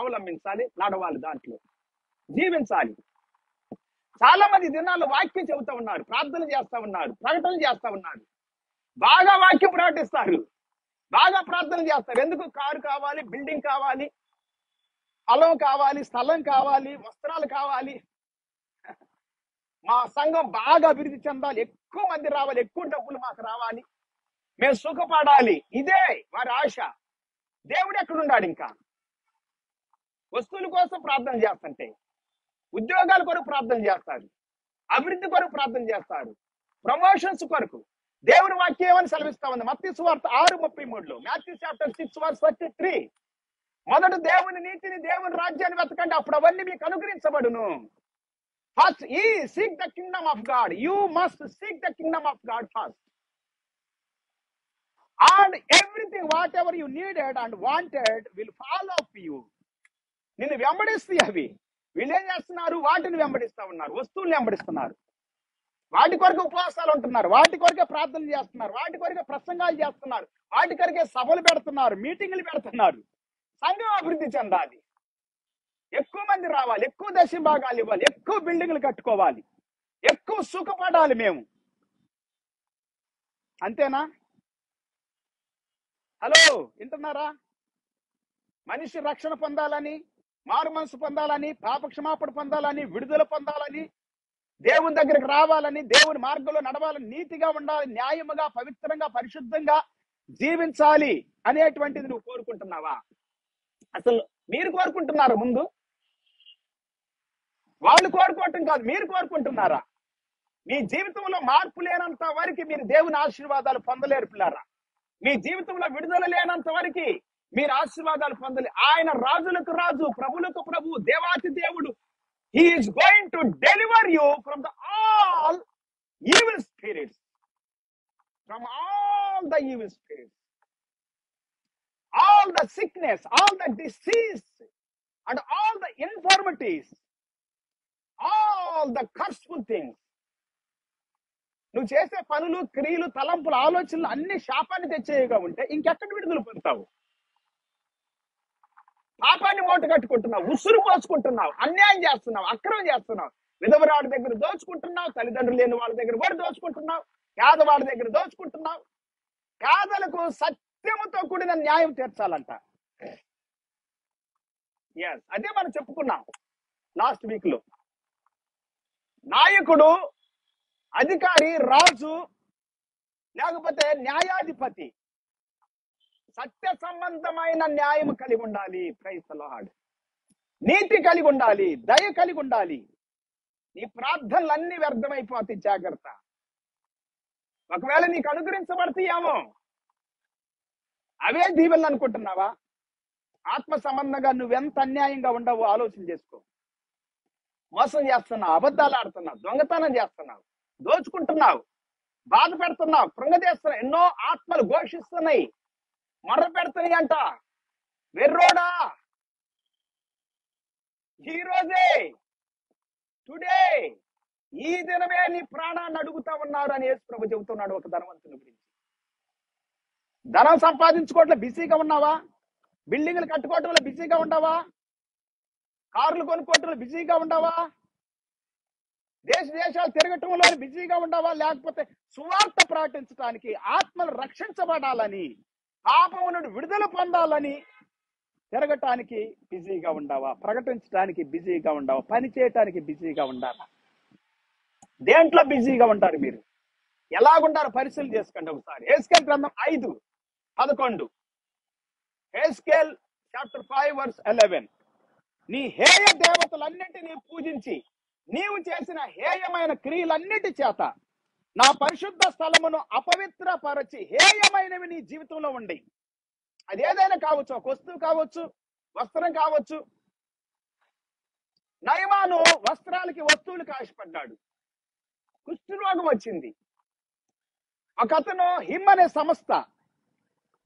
అవలంబించాలి, నడవాలి, దాంట్లో జీవించాలి. చాలా మంది దినాల్లో వాక్యం చెబుతా ఉన్నారు, ప్రార్థన చేస్తా ఉన్నారు, ప్రకటన చేస్తా ఉన్నారు, బాగా వాక్యం ప్రకటిస్తారు, బాగా ప్రార్థన చేస్తారు. ఎందుకు? కారు కావాలి, బిల్డింగ్ కావాలి, పొలం కావాలి, స్థలం కావాలి, వస్త్రాలు కావాలి, మా సంఘం బాగా అభివృద్ధి చెందాలి, ఎక్కువ మంది రావాలి, ఎక్కువ డబ్బులు మాకు రావాలి, మేము సుఖపడాలి. ఇదే వారి ఆశ. దేవుడు ఎక్కడున్నాడు? ఇంకా వస్తువుల కోసం ప్రార్థన చేస్తుంటే, ఉద్యోగాల కొరకు ప్రార్థన చేస్తారు, అభివృద్ధి కొరకు ప్రార్థన చేస్తారు, ప్రమోషన్స్ కొరకు. దేవుని వాక్యం ఏమని సెలవిస్తా ఉంది? మత్తయి సువార్త 6:33, మాథ్యూ చాప్టర్ 6:33. మొదట దేవుని నీతిని, దేవుని రాజ్యాన్ని వెతకండి, అప్పుడు అవన్నీ మీకు అనుగ్రహించబడును. First seek the kingdom of God. You must seek the kingdom of God first. And everything, whatever you needed and wanted will follow you. నిన్ను వెంబడిస్తాయి అవి. వీళ్ళు ఏం చేస్తున్నారు? వాటిని వెంబడిస్తా ఉన్నారు, వస్తువుల్ని వెంబడిస్తున్నారు, వాటి కొరకు ఉపవాసాలు ఉంటున్నారు, వాటి కొరకే ప్రార్థన చేస్తున్నారు, వాటి కొరకే ప్రసంగాలు చేస్తున్నారు, వాటి కొరకే సభలు పెడుతున్నారు, మీటింగులు పెడుతున్నారు. సంఘం అభివృద్ధి చెందాలి, ఎక్కువ మంది రావాలి, ఎక్కువ దశ భాగాలు ఇవ్వాలి, ఎక్కువ బిల్డింగ్లు కట్టుకోవాలి, ఎక్కువ సుఖపడాలి మేము. అంతేనా? హలో, వింటున్నారా? మనిషి రక్షణ పొందాలని, మారు మనసు పొందాలని, పాప క్షమాపణ పొందాలని, విడుదల పొందాలని, దేవుని దగ్గరికి రావాలని, దేవుని మార్గంలో నడవాలని, నీతిగా ఉండాలి, న్యాయముగా, పవిత్రంగా, పరిశుద్ధంగా జీవించాలి అనేటువంటిది నువ్వు కోరుకుంటున్నావా? అసలు మీరు కోరుకుంటున్నారా? ముందు వాళ్ళు కోరుకోవటం కాదు, మీరు కోరుకుంటున్నారా? మీ జీవితంలో మార్పు లేనంత వరకు మీరు దేవుని ఆశీర్వాదాలు పొందలేరు పిల్లారా. మీ జీవితంలో విడుదల లేనంత వరకు మీరు ఆశీర్వాదాలు పొందలే. ఆయన రాజులకు రాజు, ప్రభులకు ప్రభు, దేవాతి దేవుడు. He is going to deliver you from all evil spirits, from all the evil spirits, all the sickness, all the disease, and all the infirmities, all the curseful things. నువ్వు చేసే పనులు, క్రియలు, తలంపులు, ఆలోచనలు అన్ని శాపాన్ని తెచ్చేవిగా ఉంటే ఇంకెక్కడ విడుదల పొందుతావు? పాపాన్ని మూట కట్టుకుంటున్నావు, ఉసురు పోసుకుంటున్నావు, అన్యాయం చేస్తున్నావు, అక్రమం చేస్తున్నావు, విధవరాడి దగ్గర దోచుకుంటున్నావు, తల్లిదండ్రులు లేని వాళ్ళ దగ్గర కూడా దోచుకుంటున్నావు, పేదవాడి దగ్గర దోచుకుంటున్నావు. పేదలకు సత్యముతో కూడిన న్యాయం తీర్చాలంట. అదే మనం చెప్పుకున్నాం లాస్ట్ వీక్ లో. నాయకుడు, అధికారి, రాజు, లేకపోతే న్యాయాధిపతి సత్య సంబంధమైన న్యాయం కలిగి ఉండాలి. Praise the Lord. నీతి కలిగి ఉండాలి, దయ కలిగి ఉండాలి. నీ ప్రార్థనలన్నీ వ్యర్థమైపోతాయి, జాగ్రత్త. ఒకవేళ నీకు అనుగ్రహించబడతాయేమో, అవే దీవెనలు అనుకుంటున్నావా? ఆత్మ సంబంధంగా నువ్వెంత అన్యాయంగా ఉండవో ఆలోచన చేసుకో. మోసం చేస్తున్నావు, అబద్ధాలు ఆడుతున్నావు, దొంగతనం చేస్తున్నావు, దోచుకుంటున్నావు, బాధ పెడుతున్నావు, కృంగదీస్తున్నావు. ఎన్నో ఆత్మలు ఘోషిస్తున్నాయి, మర్ర పెడుతున్నాయి అంట. వెర్రోడా, ఈ రోజే, టుడే, ఈ దినమే నీ ప్రాణాన్ని అడుగుతా ఉన్నారు అని యేసు ప్రభు చెబుతున్నాడు ఒక ధనవంతుని గురించి. ధనం సంపాదించుకోవట్లో బిజీగా ఉన్నావా? బిల్డింగ్లు కట్టుకోవటంలో బిజీగా ఉండవా? కార్లు కొనుక్కోవటంలో బిజీగా ఉండవా? దేశాలు తిరగటంలో బిజీగా ఉండవా? లేకపోతే సువార్త ప్రకటించడానికి, ఆత్మలు రక్షించబడాలని, పాపము నుండి విడుదల పొందాలని తిరగటానికి బిజీగా ఉండవా? ప్రకటించడానికి బిజీగా ఉండవా? పని చేయటానికి బిజీగా ఉండాలా? దేంట్లో బిజీగా ఉంటారు మీరు? ఎలాగుంటారు పరిశీలన చేసుకోండి ఒకసారి. హెస్కేల్ గ్రంథం 5:11, హెస్కేల్ చాప్టర్ 5:11. నీ హేయ దేవతలన్నింటినీ పూజించి నీవు చేసిన హేయమైన క్రియలన్నిటి చేత నా పరిశుద్ధ స్థలమును అపవిత్రపరచి, హేయమైనవి నీ జీవితంలో ఉండి, అది ఏదైనా కావచ్చు, ఒక వస్తువు కావచ్చు, వస్త్రం కావచ్చు. నయమాను వస్త్రాలకి, వస్తువులకు ఆశపడ్డాడు, కుష్ఠరోగం వచ్చింది. ఒక అతను హిమ్ అనే సంస్థ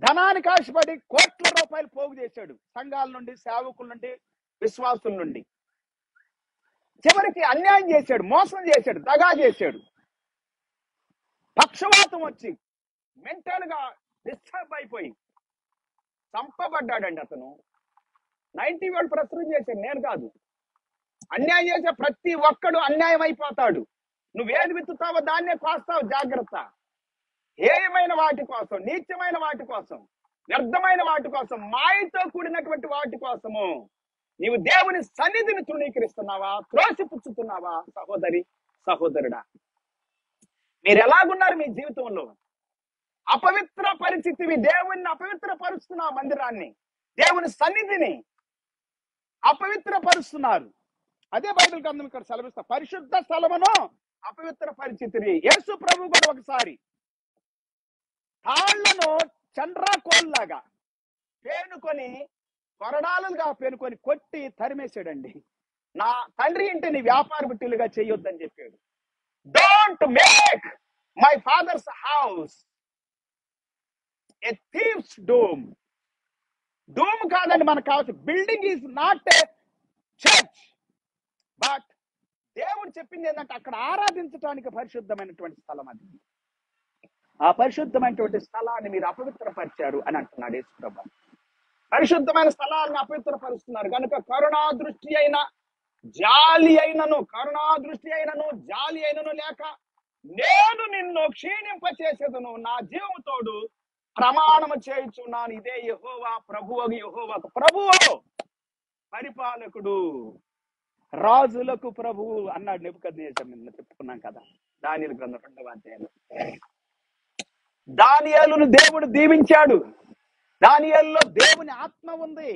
ధనానికి ఆశపడి కోట్ల రూపాయలు పోగు చేశాడు, సంఘాల నుండి, సేవకుల నుండి, విశ్వాసుల నుండి. చివరికి అన్యాయం చేశాడు, మోసం చేశాడు, దగా చేశాడు. పక్షవాతం వచ్చి మెంటల్ గా డిస్టర్బ్ అయిపోయి చంపబడ్డాడండి అతను. 90 వాళ్ళు ప్రచురం చేశారు, నేను కాదు. అన్యాయం చేసే ప్రతి ఒక్కడు అన్యాయం అయిపోతాడు. నువ్వేది విత్తుతావో దాన్నే కోస్తావు, జాగ్రత్త. హేయమైన వాటి కోసం, నీచమైన వాటి కోసం, వ్యర్థమైన వాటి కోసం, మాయతో కూడినటువంటి వాటి కోసము నీవు దేవుని సన్నిధిని తృణీకరిస్తున్నావా, త్రోసిపుచ్చుతున్నావా? సహోదరి, సహోదరుడా, మీరు ఎలాగున్నారు మీ జీవితంలో? అపవిత్ర పరిస్థితివి. దేవుణ్ణి అపవిత్రపరుస్తున్నా, మందిరాన్ని, దేవుని సన్నిధిని అపవిత్రపరుస్తున్నారు. అదే బైబిల్ గ్రంథం ఇక్కడ సెలవిస్తా. పరిశుద్ధ స్థలమును అపవిత్ర పరిస్థితిని. యేసు ప్రభు కూడా ఒకసారి తాళ్లను చండ్రాకోల్లాగా పేనుకొని, కొరడాలుగా పేనుకొని కొట్టి తరిమేశాడండి. నా తండ్రి ఇంటిని వ్యాపార బిట్టులుగా చేయొద్దని చెప్పాడు. Don't make my father's house a thieves doom. Doom కాదండి మనకు కావచ్చు. Building is not a church, but దేవుడు చెప్పింది ఏంటంటే అక్కడ ఆరాధించడానికి పరిశుద్ధమైనటువంటి స్థలం అది. ఆ పరిశుద్ధమైనటువంటి స్థలాన్ని మీరు అపవిత్రపరిచారు అని అంటున్నాడు యేసు ప్రభు. పరిశుద్ధమైన స్థలాలను అపవిత్రపరుస్తున్నారు కనుక కరుణా దృష్టి అయిన జాలి అయినను, కరుణా దృష్టి అయినను జాలి అయినను లేక నేను నిన్ను క్షీణింపచేసేదను, నా జీవముతోడు ప్రమాణము చేయుచున్నాను. ఇదే యెహోవా ప్రభువు, యెహోవా ప్రభువు, పరిపాలకుడు, రాజులకు ప్రభువు అన్నాడు నెబుకద్నెజర్. నిన్న చెప్పుకున్నాం కదా దానియేలు గ్రంథం 2వ అధ్యాయంలో. దానియేలును దేవుడు దీవించాడు. దానియేలులో దేవుని ఆత్మ ఉంది.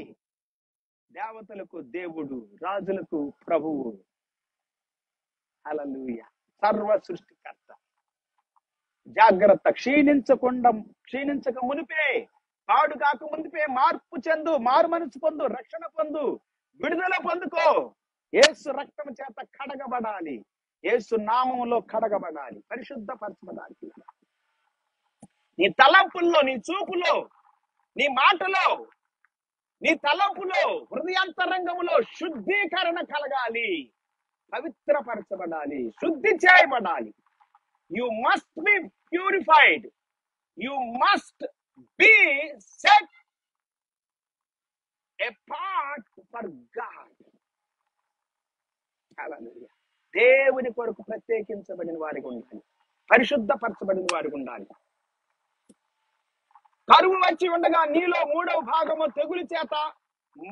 దేవతలకు దేవుడు, రాజులకు ప్రభువు. హల్లెలూయా. సర్వ సృష్టికర్త. జాగ్రత్త. క్షీణించక మునిపే, పాడు కాక మునిపే మార్పు చెందు, మారు మనసు పొందు, రక్షణ పొందు, విడుదల పొందుకో. యేసు రక్తం చేత కడగబడాలి, యేసు నామములో కడగబడాలి, పరిశుద్ధపరచబడాలి. నీ తలంపుల్లో, నీ చూపులో, నీ మాటలో, నీ తలంపులో, హృదయాంతరంగములో శుద్ధీకరణ కలగాలి, పవిత్రపరచబడాలి, శుద్ధి చేయబడాలి. You must be purified. You must be set apart for God. Hallelujah. దేవుని కొరకు ప్రత్యేకించబడిన వారికి ఉండాలి, పరిశుద్ధపరచబడిన వారికి ఉండాలి. కరువు వచ్చి ఉండగా నీలో 3వ భాగము తెగులు చేత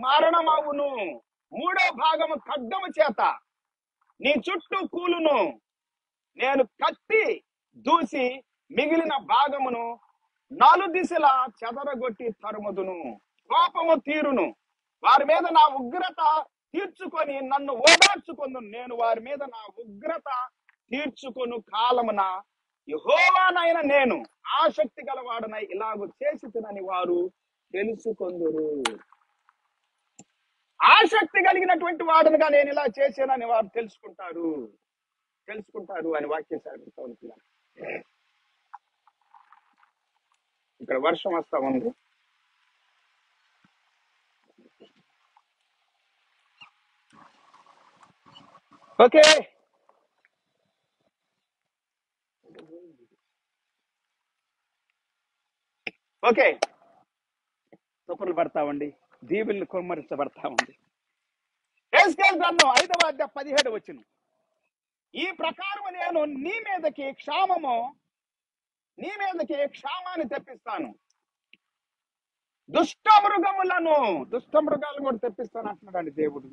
మరణమవును, 3వ భాగము ఖడ్గము చేత నీ చుట్టూ కూలును. నేను కత్తి దూసి మిగిలిన భాగమును 4 దిశలా చెదరగొట్టి తరుముదును. కోపము తీరును, వారి మీద నా ఉగ్రత తీర్చుకొని నన్ను ఓదార్చుకొను. నేను వారి మీద నా ఉగ్రత తీర్చుకొను కాలమున యెహోవానైన నేను ఆసక్తి గలవాడనై ఇలాగూ చేసితినని వారు తెలుసుకొందురు. ఆసక్తి కలిగినటువంటి వాడనుగా నేను ఇలా చేశానని వారు తెలుసుకుంటారు అని వాక్యం సాగుతుంది. ఇక్కడ వర్షం వస్తా ఉంది. ఓకే, ఓకే, తుప్పలు పడతామండి, దీవులు కుమ్మరించబడతా ఉంది. యెహెజ్కేలు గ్రంథం 5వ అధ్యాయం 17 వచనం. ఈ ప్రకారము నేను నీ మీదకి క్షామాన్ని తెప్పిస్తాను, దుష్ట మృగాలను కూడా తెప్పిస్తాను అంటున్నాడు దేవుడు.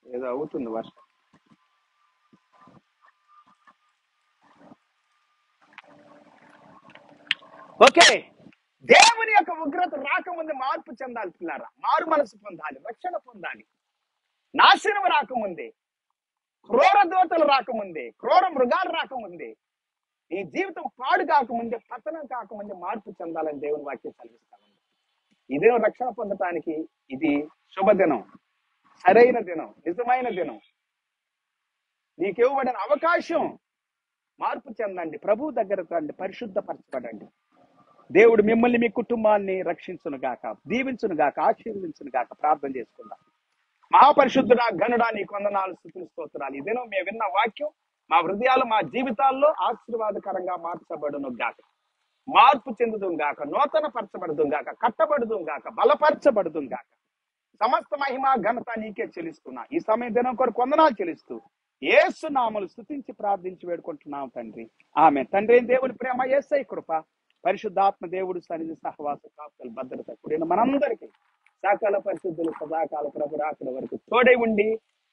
ఏదో అవుతుంది వర్షం. ఓకే, దేవుని యొక్క ఉగ్రత రాకముందు మార్పు చెందాలి పిల్లారా, మారు మనసు పొందాలి, రక్షణ పొందాలి. నాశనం రాకముందే, క్రూర దోతలు రాకముందే, క్రూర మృగాలు రాకముందే, ఈ జీవితం పాడు కాకముందే, పతనం కాకముందే మార్పు చెందాలని దేవుని వాక్యం సెలవిస్తా ఉంది. ఇదే రక్షణ పొందటానికి ఇది శుభదినం, సరైన దినం, నిజమైన దినం. నీకు ఇవ్వబడిన అవకాశం. మార్పు చెందండి, ప్రభు దగ్గర రండి, పరిశుద్ధపరచబడండి. దేవుడు మిమ్మల్ని, మీ కుటుంబాన్ని రక్షించును గాక, దీవించును గాక, ఆశీర్వదించును గాక. ప్రార్థన చేసుకుందాం. మహాపరిశుద్ధుడా, ఘనుడా, నీ కొందనాలు, స్తుతులు, స్తోత్రాలు. ఇదేనో మేము విన్న వాక్యం మా హృదయాలు, మా జీవితాల్లో ఆశీర్వాదకరంగా మార్చబడును గాక. మార్పు చెందుదుం గాక, నూతన పరచబడుదుం గాక, కట్టబడుదుం గాక, బలపరచబడుదుం గాక. సమస్త మహిమ ఘనత నీకే చెల్లిస్తున్నా. ఈ సమయం దినం కొరకు వందనాలు చెల్లిస్తూ యేసు నామములు స్తుతించి ప్రార్థించి వేడుకుంటున్నాం తండ్రి. ఆమె తండ్రి దేవుని ప్రేమ, యేసై కృప, పరిశుద్ధాత్మ దేవుడు సన్నిధి సహవాస కాపుదల భద్రత కూడిన మనందరికీ సకల పరిశుద్ధులు సదాకాల ప్రభు రాకడ వరకు తోడై ఉండి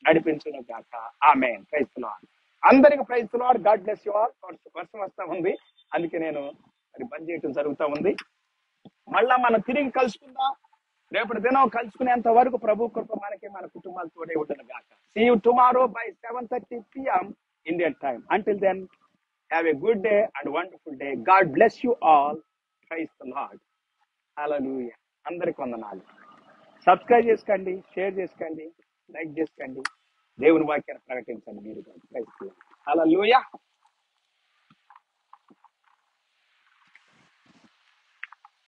నడిపించును గాక. ఆమేన్. Praise the Lord. అందరికి praise the Lord. God bless you all. వర్షం వస్తా ఉంది, అందుకే నేను మరి బంద్ చేయటం జరుగుతూ ఉంది. మళ్ళా మనం తిరిగి కలుసుకుందాం. రేపటి దినం కలుసుకునేంత వరకు ప్రభు కృప మనకి, మన కుటుంబాలు తోడే ఉండను గాక. See you tomorrow by 7:30 p.m. Indian time. Until then, have a good day and wonderful day. God bless you all. Praise the Lord. Hallelujah. అందరికి వందనాలు. సబ్స్క్రైబ్ చేసుకోండి, షేర్ చేసుకోండి, లైక్ చేసుకోండి, దేవుని వాక్యాన్ని ప్రకటించండి మీరు. Praise the Lord. Hallelujah.